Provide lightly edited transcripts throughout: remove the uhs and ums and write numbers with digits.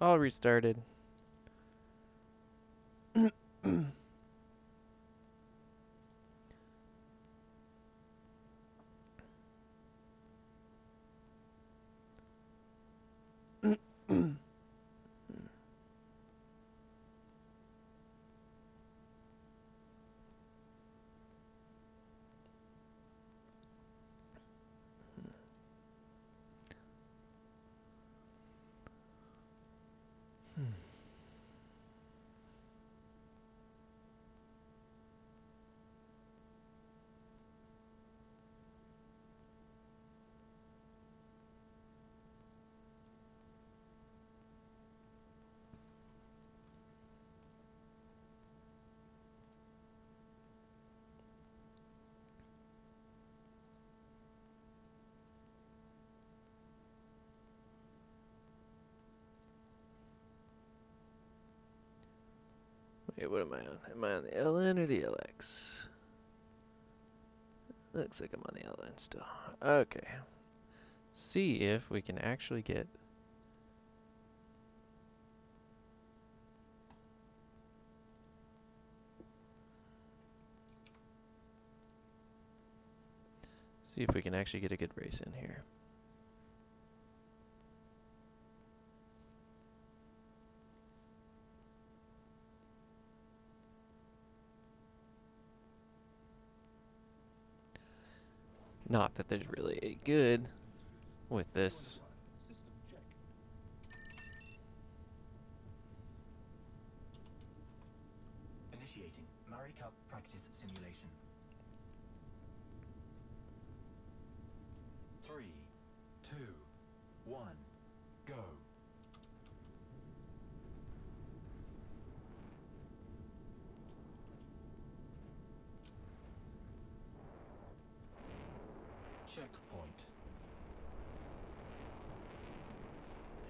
all restarted. Wait, what am I on? Am I on the LN or the LX? Looks like I'm on the LN still. Okay. See if we can actually get... See if we can actually get a good race in here. Not that there's really a good with this. Initiating Murray Cup practice simulation. 3, 2, 1, go. Checkpoint.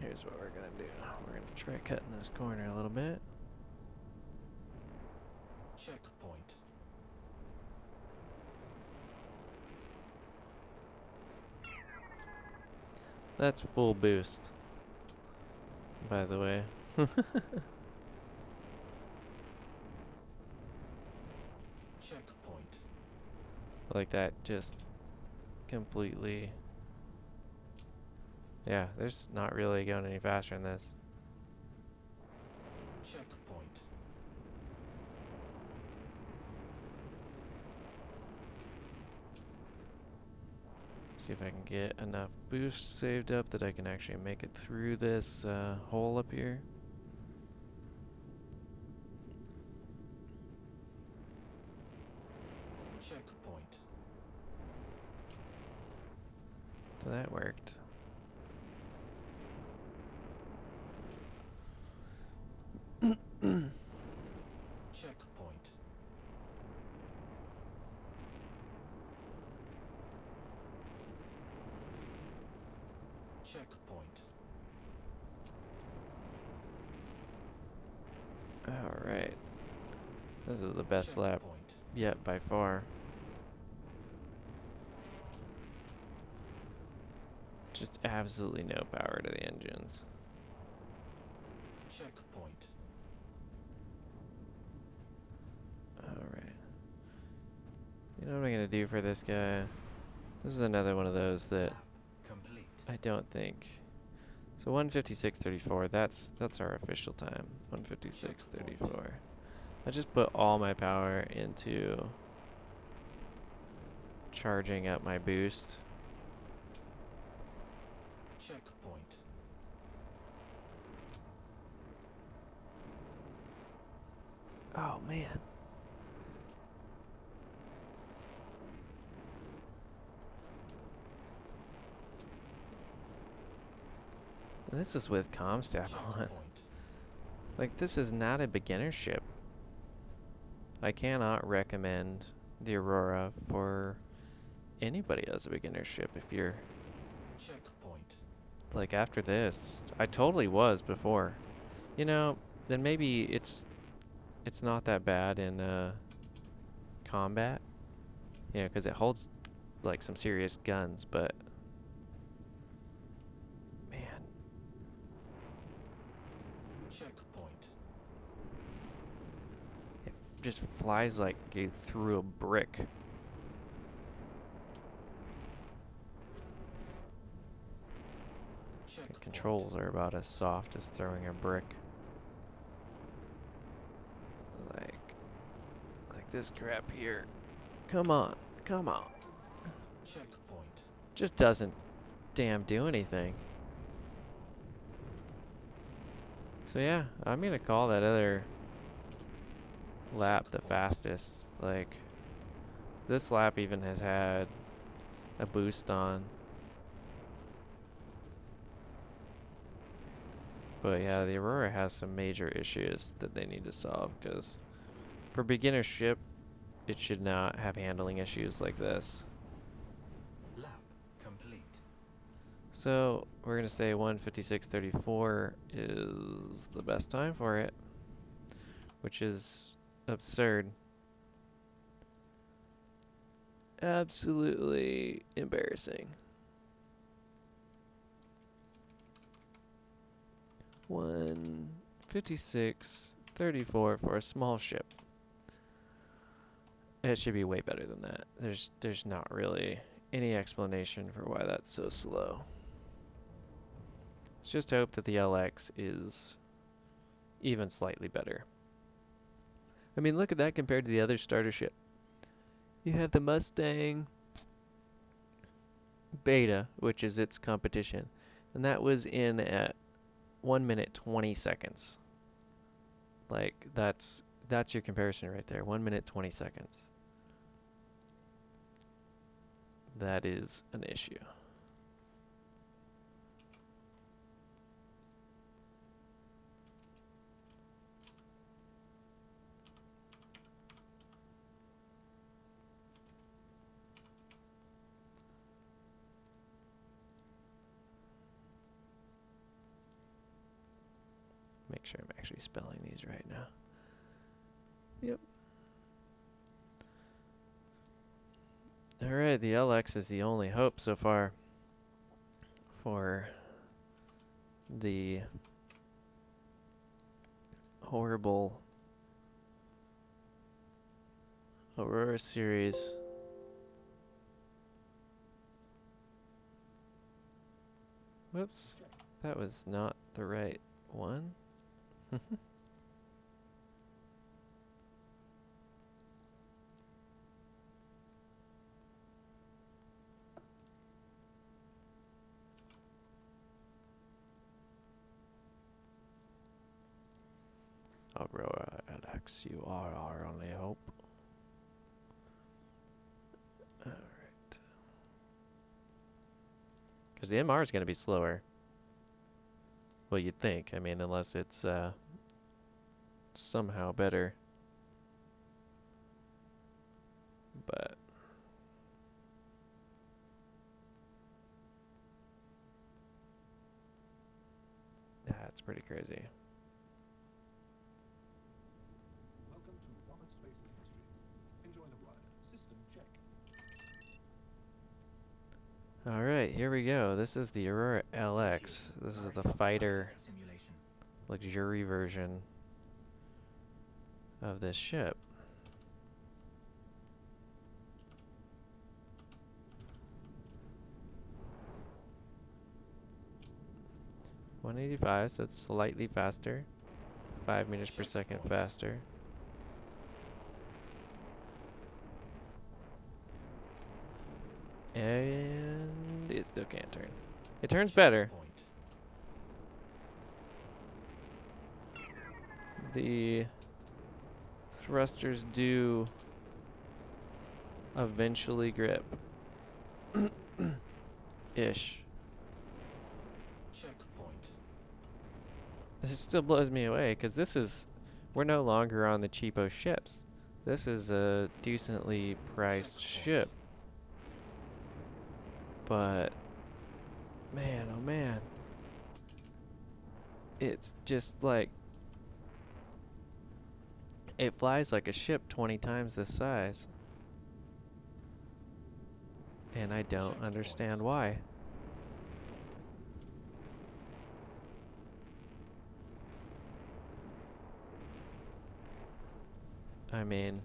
Here's what we're gonna do. We're gonna try cutting this corner a little bit. Checkpoint. That's full boost, by the way. Checkpoint. Like that just completely... Yeah, there's not really going any faster in this. Checkpoint. See if I can get enough boost saved up that I can actually make it through this hole up here. Checkpoint. So that worked. Checkpoint. Checkpoint. Alright. This is the best lap yet by far. Just absolutely no power to the engines. Checkpoint. Alright. You know what I'm gonna do for this guy? This is another one of those that Complete. I don't think. So 1:56:34, that's our official time. 1:56:34. I just put all my power into charging up my boost. Checkpoint. Oh man. This is with ComStab on. Like, this is not a beginner ship. I cannot recommend the Aurora for anybody as a beginner ship if you're... Checkpoint. Like, after this, I totally was before. You know, then maybe it's not that bad in combat. You know, because it holds, like, some serious guns, but... Man. Checkpoint. It just flies like you threw a brick. The Checkpoint. controls are about as soft as throwing a brick. Like this crap here. Come on, come on. Checkpoint. Just doesn't damn do anything. So yeah, I'm gonna call that other lap the fastest. Like, this lap even has had a boost on. But yeah, the Aurora has some major issues that they need to solve, because for beginner ship, it should not have handling issues like this. Lap complete. So we're gonna say 1:56:34 is the best time for it, which is absurd. Absolutely embarrassing. 1:56:34 for a small ship. It should be way better than that. There's not really any explanation for why that's so slow. Let's just hope that the LX is even slightly better. I mean, look at that compared to the other starter ship. You have the Mustang Beta, which is its competition, and that was in at 1 minute 20 seconds. Like, that's your comparison right there. 1 minute 20 seconds. That is an issue. Make sure I'm actually spelling these right now. Yep. Alright, the LX is the only hope so far for the horrible Aurora series. Whoops, that was not the right one. Aurora LX, you are our only hope. Alright. Because the MR is going to be slower. Well, you'd think. I mean, unless it's somehow better. But that's pretty crazy. Welcome to Robert Space Industries. Enjoy the ride. System check. Alright, here we go. This is the Aurora LX. This is the fighter Simulation. luxury version of this ship. .185, so it's slightly faster. 5 meters per second faster. And it still can't turn. It turns better. The thrusters do eventually grip. Ish. Checkpoint. This still blows me away, because we're no longer on the cheapo ships. This is a decently priced ship. But, man, oh man. It's just like, it flies like a ship 20 times this size. And I don't understand why. I mean,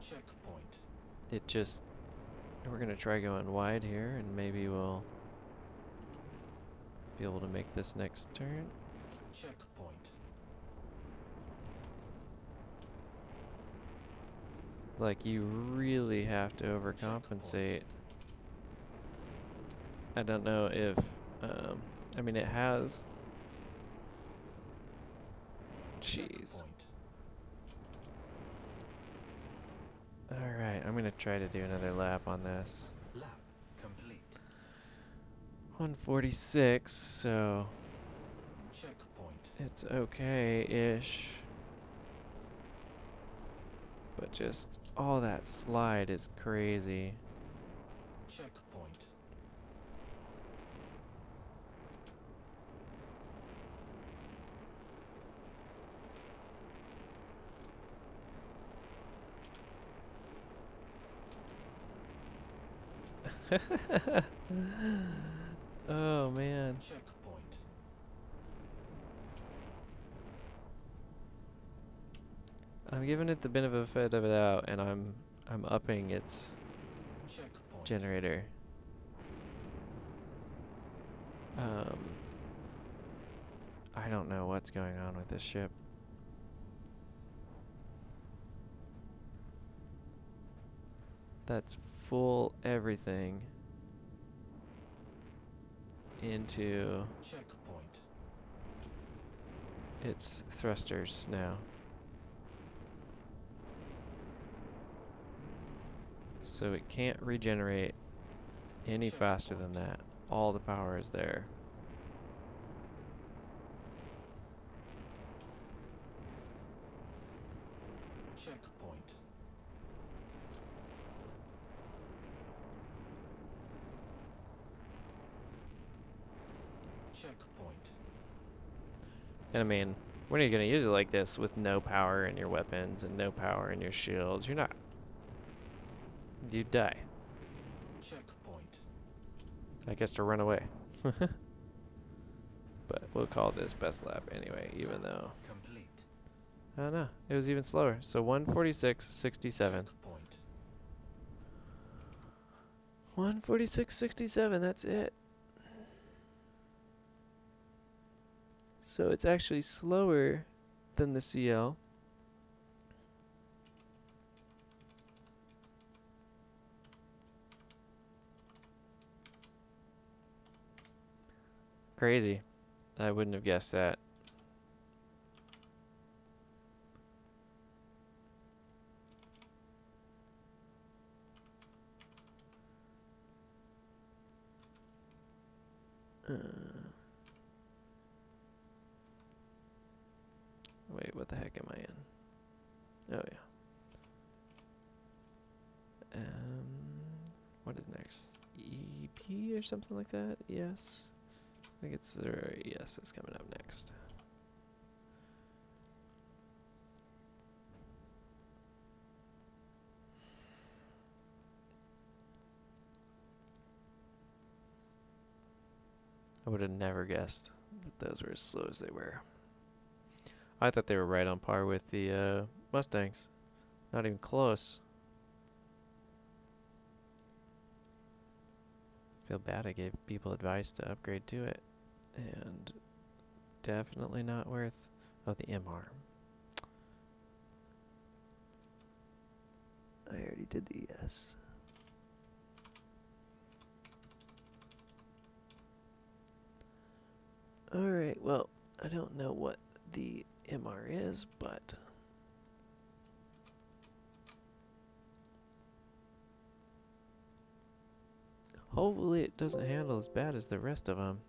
Checkpoint. it just, we're gonna try going wide here, and maybe we'll be able to make this next turn. Checkpoint. Like, you really have to overcompensate. I don't know if, I mean, it has. Jeez. Checkpoint. Alright, I'm gonna try to do another lap on this. Lap complete. 146, so Checkpoint. it's okay-ish. But just all that slide is crazy. Checkpoint. Oh man. Checkpoint. I'm giving it the benefit of the doubt, and I'm upping its Checkpoint. generator. I don't know what's going on with this ship. That's full everything into Checkpoint. its thrusters now. So it can't regenerate any faster than that. All the power is there. Checkpoint. Checkpoint. And I mean, when are you going to use it like this with no power in your weapons and no power in your shields? You're not. You die. Checkpoint. I guess to run away. But we'll call this best lap anyway, even though. Complete. I don't know. It was even slower. So 146.67. Checkpoint. 146.67, that's it. So it's actually slower than the CL. Crazy. I wouldn't have guessed that. Wait, what the heck am I in? Oh yeah. What is next? EP or something like that? Yes. I think it's there. Yes, it's coming up next. I would have never guessed that those were as slow as they were. I thought they were right on par with the Mustangs. Not even close. Feel bad I gave people advice to upgrade to it. And definitely not worth. Oh, the MR. I already did the ES. Alright, well, I don't know what the MR is, but hopefully it doesn't handle as bad as the rest of them.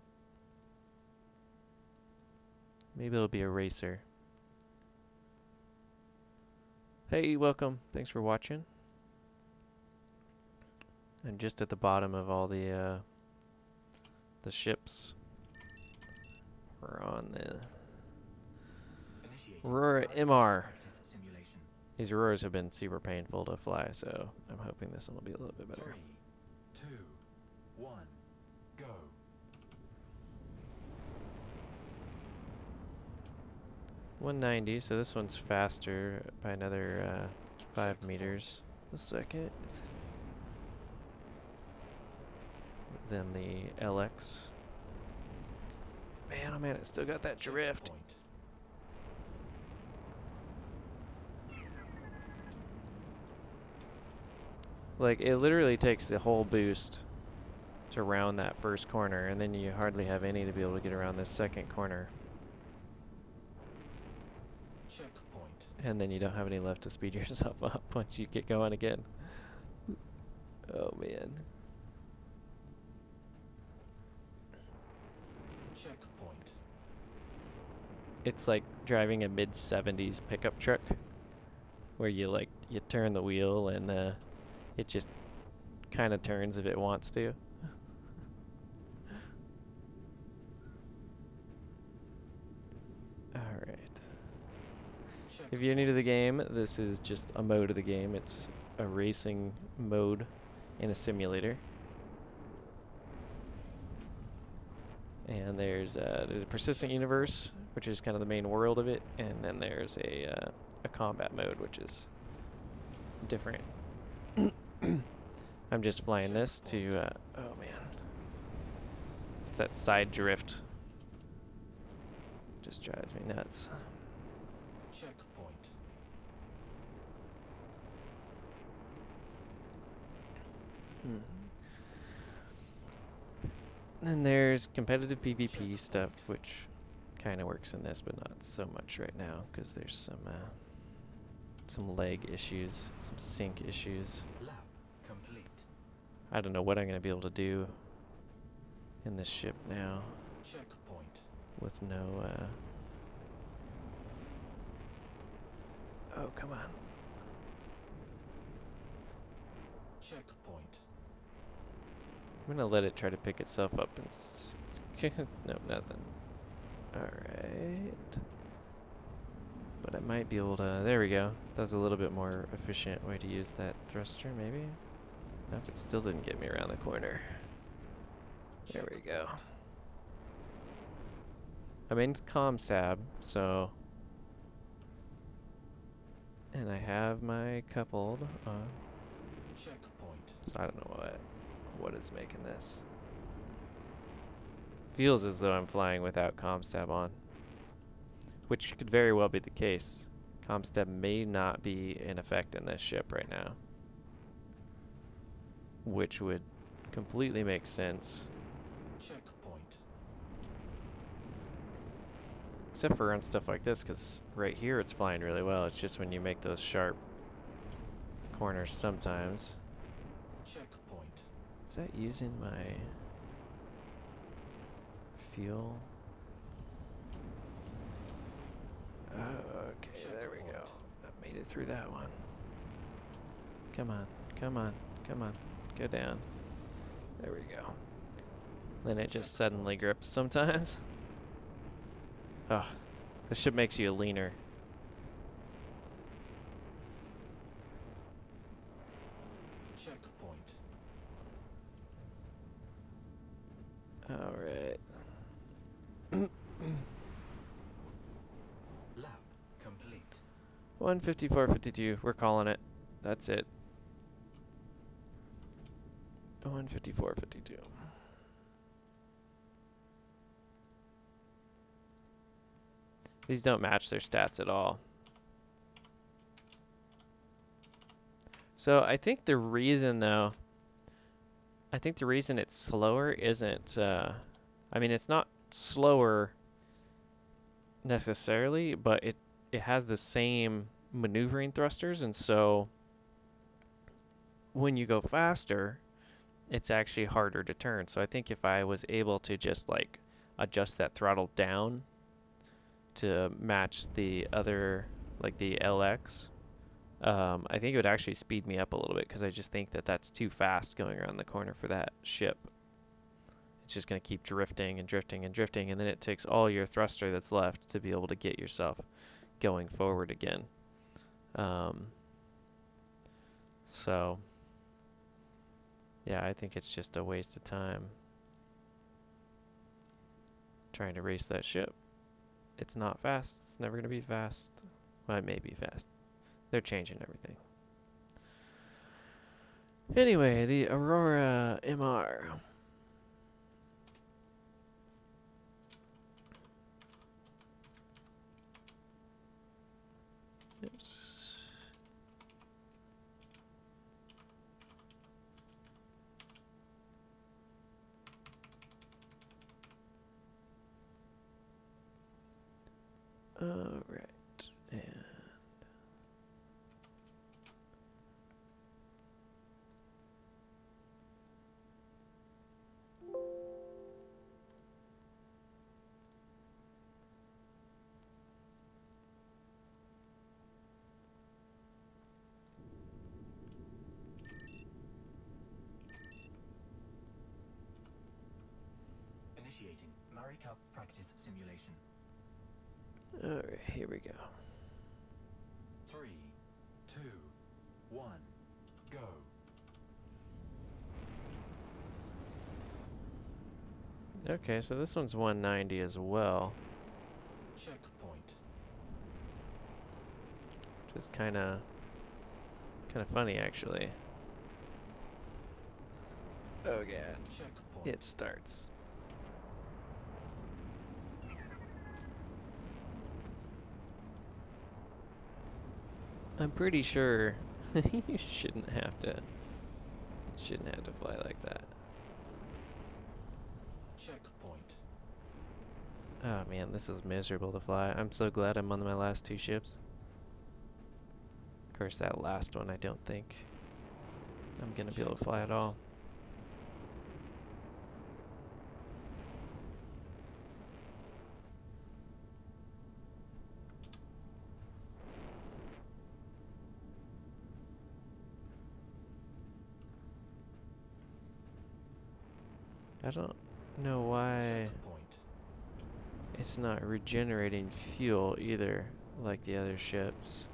Maybe it'll be a racer. Hey, welcome. Thanks for watching. And just at the bottom of all the ships, we're on the Initiating Aurora Maritime MR. Practice simulation. These Auroras have been super painful to fly, so I'm hoping this one will be a little bit better. 3, 2, 1, go. 190, so this one's faster by another 5 meters a second than the LX. Man, oh man, it still got that drift. Checkpoint. Like, it literally takes the whole boost to round that first corner, and then you hardly have any to be able to get around this second corner. Checkpoint. And then you don't have any left to speed yourself up once you get going again. Oh man. Checkpoint. It's like driving a mid-70s pickup truck where you turn the wheel and it just kind of turns if it wants to. Alright. If you're new to the game, this is just a mode of the game. It's a racing mode in a simulator. And there's a persistent universe, which is kind of the main world of it, and then there's a combat mode, which is different. I'm just flying this to, oh man. It's that side drift. Just drives me nuts. Checkpoint. Then there's competitive PvP stuff, which kind of works in this, but not so much right now, because there's some lag issues, some sync issues. Lap complete. I don't know what I'm going to be able to do in this ship now Checkpoint. with no, oh, come on. Checkpoint. I'm going to let it try to pick itself up and no, nothing. Alright. But I might be able to, there we go. That was a little bit more efficient way to use that thruster, maybe? Nope, it still didn't get me around the corner. There we go. I'm in comms tab, so... And I have my coupled on. Checkpoint. So I don't know what is making this. Feels as though I'm flying without comms tab on. Which could very well be the case. Comms tab may not be in effect in this ship right now. Which would completely make sense. Checkpoint. Except for on stuff like this, because right here it's flying really well. It's just when you make those sharp corners sometimes. Checkpoint. Is that using my fuel? Okay, there we go. I made it through that one. Come on, come on, come on. Go down. There we go. Then it just suddenly grips sometimes. Oh, this ship makes you leaner. Checkpoint. Alright. Lap complete. 154.52. We're calling it. That's it. 154.52. These don't match their stats at all. So I think the reason though, I think the reason it's slower isn't, I mean it's not slower necessarily, but it has the same maneuvering thrusters, and so when you go faster, it's actually harder to turn. So I think if I was able to just like adjust that throttle down to match the other, like the LX, I think it would actually speed me up a little bit, because I just think that that's too fast going around the corner for that ship. It's just going to keep drifting and drifting and drifting, and then it takes all your thruster that's left to be able to get yourself going forward again. So, yeah, I think it's just a waste of time trying to race that ship. it's not fast. It's never gonna be fast. Well, it may be fast. They're changing everything. Anyway, the Aurora MR. Oops. All right, and Initiating Murray Cup practice simulation. all right, here we go. 3, 2, 1, go. Okay, so this one's 190 as well, Checkpoint. which is kind of funny actually. Oh god, Checkpoint. it starts. I'm pretty sure you shouldn't have to fly like that. Checkpoint. Oh man, this is miserable to fly. I'm so glad I'm on my last two ships. Of course, that last one I don't think I'm gonna be able to fly at all. I don't know why Checkpoint. it's not regenerating fuel either, like the other ships.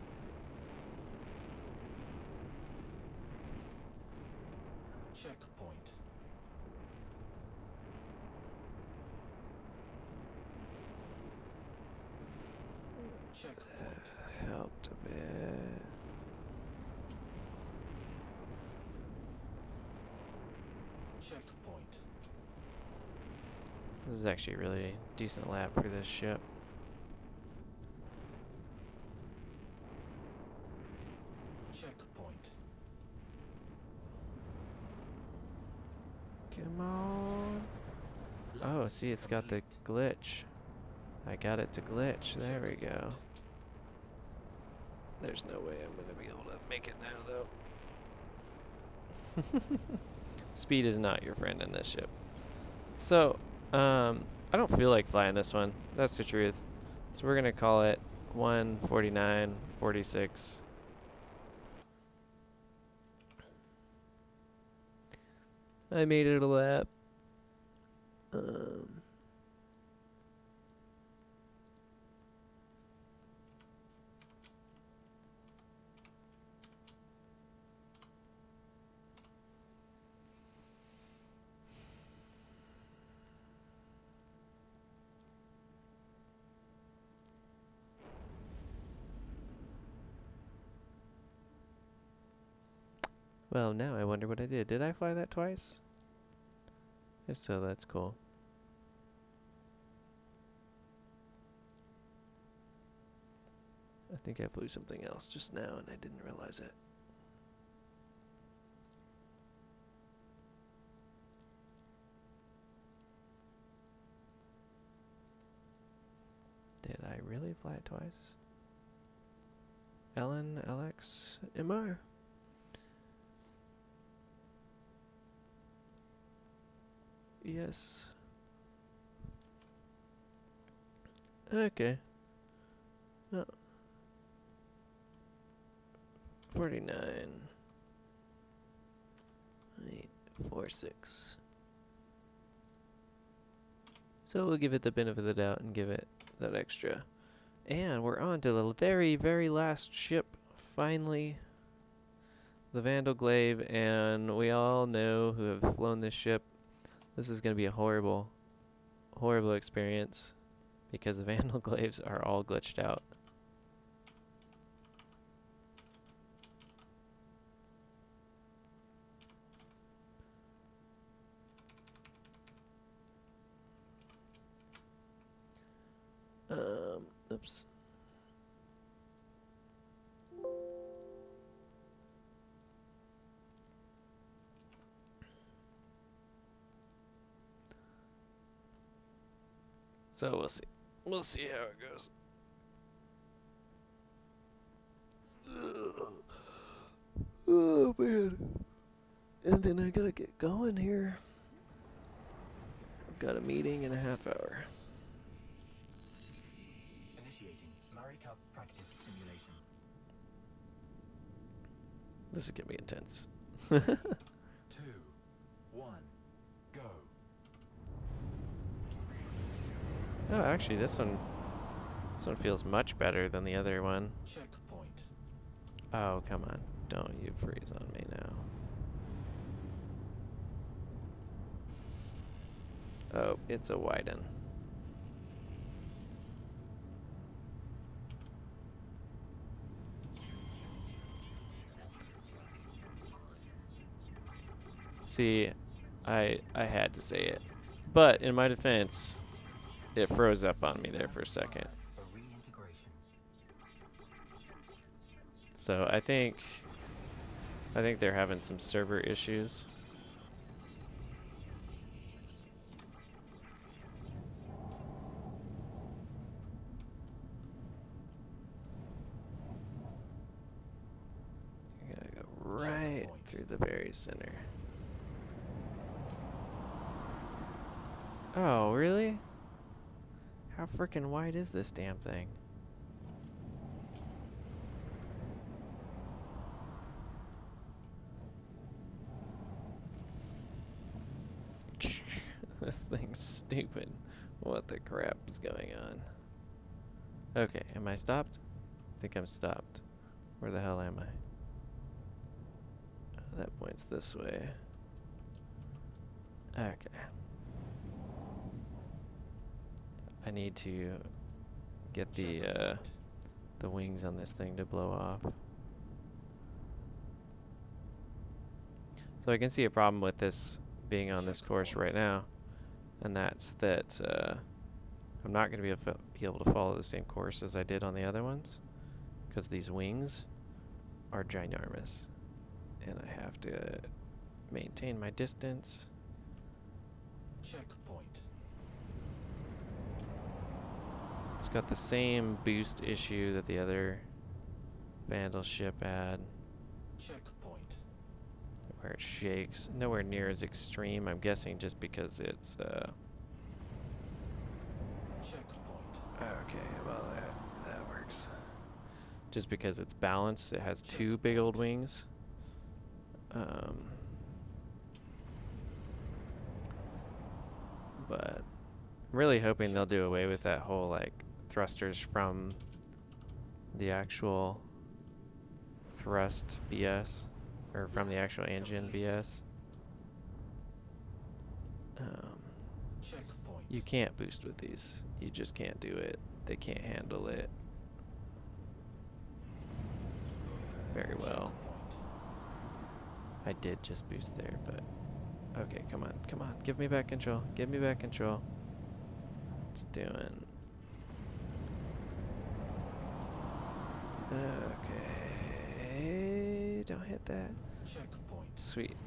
Checkpoint. Checkpoint. Helped a bit. Checkpoint. This is actually a really decent lap for this ship. Checkpoint. Come on. Oh, see, it's got the glitch. I got it to glitch. There we go. There's no way I'm gonna be able to make it now, though. Speed is not your friend in this ship. So, I don't feel like flying this one. That's the truth. So we're gonna call it 149.46. I made it a lap. Well, now I wonder what I did. Did I fly that twice? If so, that's cool. I think I flew something else just now and I didn't realize it. Did I really fly it twice? Ellen, LX, MR. Yes. Okay. Oh. 49.846. So we'll give it the benefit of the doubt and give it that extra. And we're on to the very, very last ship. Finally. The Vandal Glaive, and we all know who have flown this ship. This is going to be a horrible, horrible experience. because the Vandal Glaives are all glitched out. Oops. So we'll see. We'll see how it goes. Oh man. And then I gotta get going here. I've got a meeting in a half hour. Initiating Murray Cup practice simulation. This is gonna be intense. 2, 1, go. Oh, actually, this one feels much better than the other one. Checkpoint. Oh, come on. Don't you freeze on me now. Oh, it's a widen. See, I had to say it. But in my defense, it froze up on me there for a second. For reintegration. So I think they're having some server issues. You gotta go right through the very center. Oh, really? How freaking wide is this damn thing? This thing's stupid. What the crap is going on? Okay, am I stopped? I think I'm stopped. Where the hell am I? That points this way. Okay. I need to get the wings on this thing to blow off. So I can see a problem with this being on this course right now, and that's that I'm not going to be able to follow the same course as I did on the other ones, because these wings are ginormous, and I have to maintain my distance. Checkpoint. It's got the same boost issue that the other Vandal ship had, Checkpoint. where it shakes. Nowhere near as extreme, I'm guessing just because it's Checkpoint. okay, well that works. Just because it's balanced, it has two big old wings. But I'm really hoping they'll do away with that whole like thrusters from the actual thrust BS, or from the actual engine BS. Checkpoint. You can't boost with these. You just can't do it. They can't handle it very well. I did just boost there, but okay, come on, come on. Give me back control. Give me back control. What's it doing? Okay, don't hit that. Checkpoint. Sweet.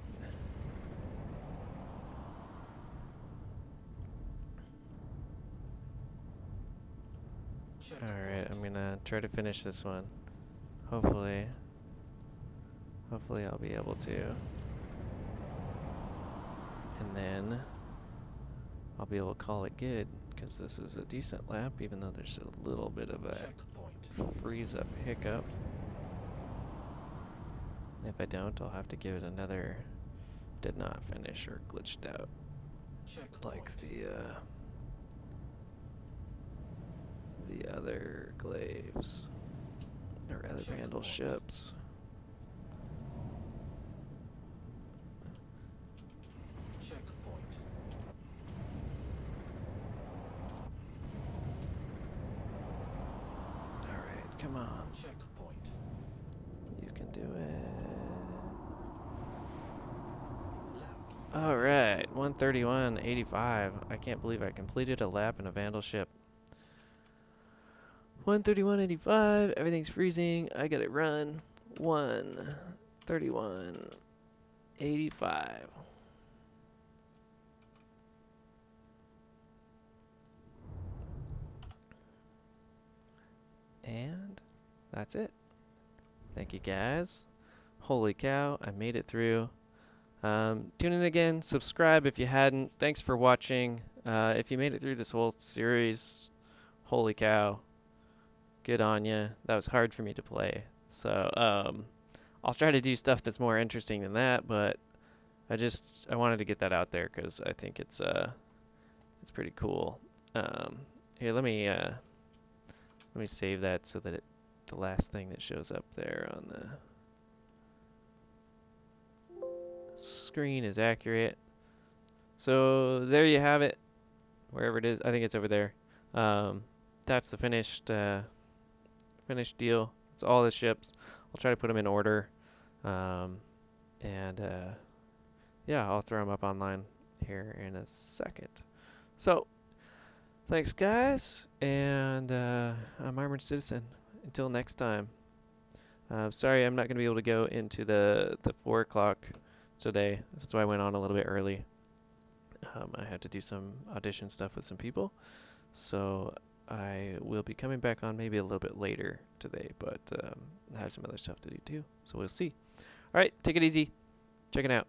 Alright, I'm gonna try to finish this one. Hopefully I'll be able to. And then I'll be able to call it good, because this is a decent lap, even though there's a little bit of a freeze up hiccup. And if I don't, I'll have to give it another did not finish or glitched out, like the other glaives or other Vandal ships. Come on. Checkpoint. You can do it. Lap. Alright, 131.85. I can't believe I completed a lap in a Vandal ship. 131.85. Everything's freezing. I got it run. 131.85. And that's it. Thank you guys. Holy cow, I made it through. Tune in again, subscribe if you hadn't. Thanks for watching. If you made it through this whole series, holy cow, good on you. That was hard for me to play. So, I'll try to do stuff that's more interesting than that, but I wanted to get that out there because I think it's pretty cool. Here, let me save that so that the last thing that shows up there on the screen is accurate. So there you have it, wherever it is. I think it's over there. That's the finished deal. It's all the ships. I'll try to put them in order, and yeah, I'll throw them up online here in a second. So thanks, guys, and I'm Armored Citizen. Until next time. Sorry, I'm not going to be able to go into the 4 o'clock today. That's why I went on a little bit early. I had to do some audition stuff with some people, so I will be coming back on maybe a little bit later today, but I have some other stuff to do too, so we'll see. All right, take it easy. Check it out.